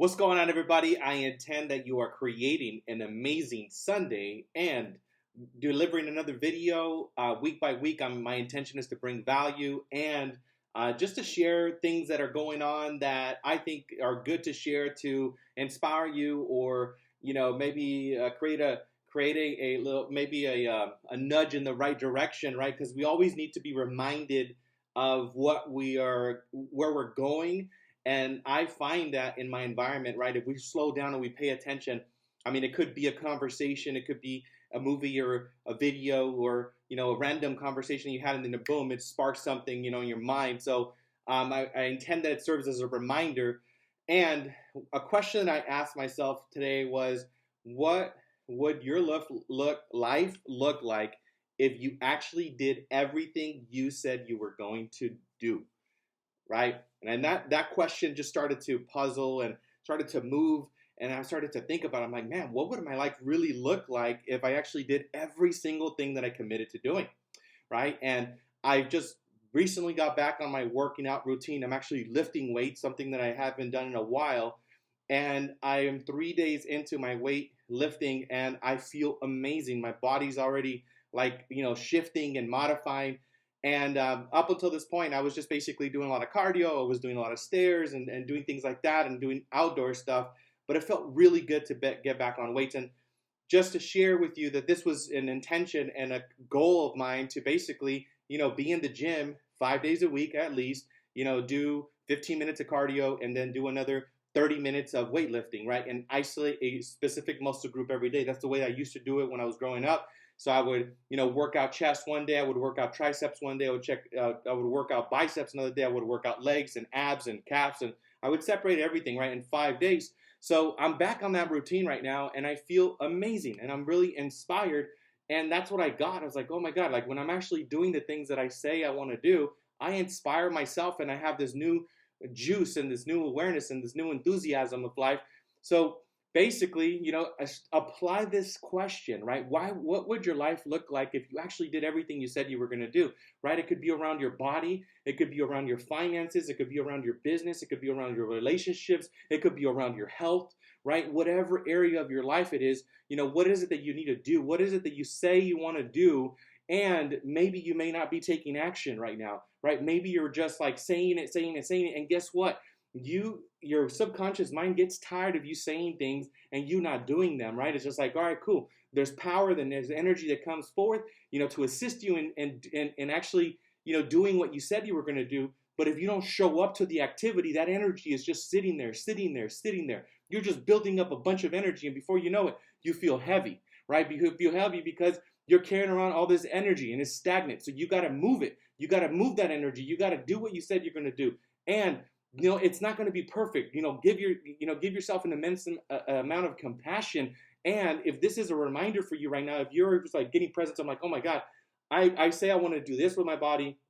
What's going on, everybody? I intend that you are creating an amazing Sunday and delivering another video week by week. My intention is to bring value and just to share things that are going on that I think are good to share to inspire you, or maybe create a little, maybe a nudge in the right direction, right? Because we always need to be reminded of where we're going. And I find that in my environment, right, if we slow down and we pay attention, I mean, it could be a conversation, it could be a movie or a video, or a random conversation you had, and then boom, it sparks something in your mind. So I intend that it serves as a reminder. And a question I asked myself today was, what would your life look like if you actually did everything you said you were going to do? Right? And that question just started to puzzle and started to move, and I started to think about it. I'm like, man, what would my life really look like if I actually did every single thing that I committed to doing, right? And I just recently got back on my working out routine. I'm actually lifting weights, something that I haven't done in a while, and I am 3 days into my weight lifting, and I feel amazing. My body's already like shifting and modifying. And up until this point, I was just basically doing a lot of cardio. I was doing a lot of stairs and doing things like that and doing outdoor stuff. But it felt really good to get back on weights. And just to share with you that this was an intention and a goal of mine to basically, be in the gym 5 days a week at least, do 15 minutes of cardio and then do another 30 minutes of weightlifting, right? And isolate a specific muscle group every day. That's the way I used to do it when I was growing up. So I would, work out chest one day. I would work out triceps one day. I would work out biceps another day. I would work out legs and abs and calves, and I would separate everything, right, in 5 days. So I'm back on that routine right now, and I feel amazing, and I'm really inspired. And that's what I got. I was like, oh my God, like when I'm actually doing the things that I say I want to do, I inspire myself, and I have this new juice and this new awareness and this new enthusiasm of life. So basically, apply this question, right? What would your life look like if you actually did everything you said you were going to do, right? It could be around your body. It could be around your finances. It could be around your business. It could be around your relationships. It could be around your health, right? Whatever area of your life it is, what is it that you need to do? What is it that you say you want to do? And maybe you may not be taking action right now, right? Maybe you're just like saying it. And guess what? Your subconscious mind gets tired of you saying things and you not doing them, right? It's just like, all right, cool. There's power, then there's energy that comes forth, to assist you in actually, doing what you said you were going to do. But if you don't show up to the activity, that energy is just sitting there. You're just building up a bunch of energy, and before you know it, you feel heavy, right? You feel heavy because you're carrying around all this energy and it's stagnant. So you got to move it. You got to move that energy. You got to do what you said you're going to do. And it's not going to be perfect. Give yourself an immense amount of compassion. And if this is a reminder for you right now, if you're just like getting presents, I'm like, oh my God, I say I want to do this with my body.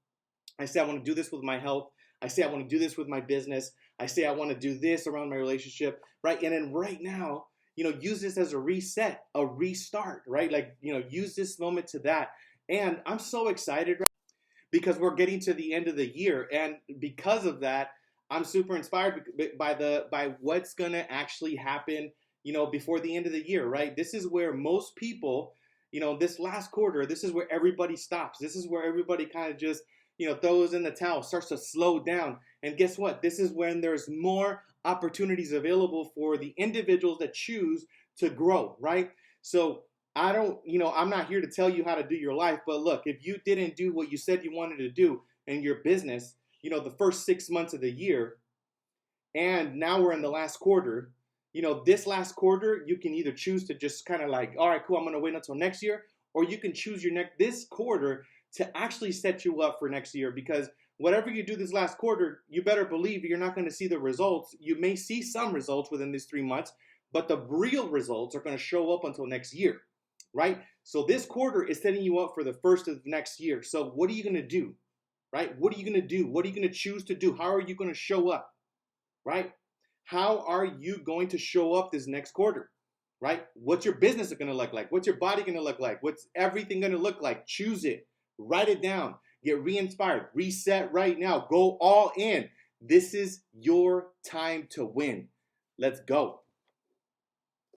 I say I want to do this with my health. I say I want to do this with my business. I say I want to do this around my relationship, right? And then right now, use this as a reset, a restart, right? Like, use this moment to that. And I'm so excited, right? Because we're getting to the end of the year. And because of that, I'm super inspired by what's gonna actually happen, before the end of the year, right? This is where most people, this last quarter, this is where everybody stops. This is where everybody kind of just, throws in the towel, starts to slow down. And guess what? This is when there's more opportunities available for the individuals that choose to grow, right? So I'm not here to tell you how to do your life, but look, if you didn't do what you said you wanted to do in your business, the first 6 months of the year, and now we're in the last quarter, this last quarter, you can either choose to just kind of like, all right, cool, I'm going to wait until next year, or you can choose this quarter to actually set you up for next year, because whatever you do this last quarter, you better believe you're not going to see the results. You may see some results within these 3 months, but the real results are going to show up until next year, right? So this quarter is setting you up for the first of next year. So what are you going to do? Right? What are you going to do? What are you going to choose to do? How are you going to show up? Right? How are you going to show up this next quarter? Right? What's your business going to look like? What's your body going to look like? What's everything going to look like? Choose it. Write it down. Get re-inspired. Reset right now. Go all in. This is your time to win. Let's go.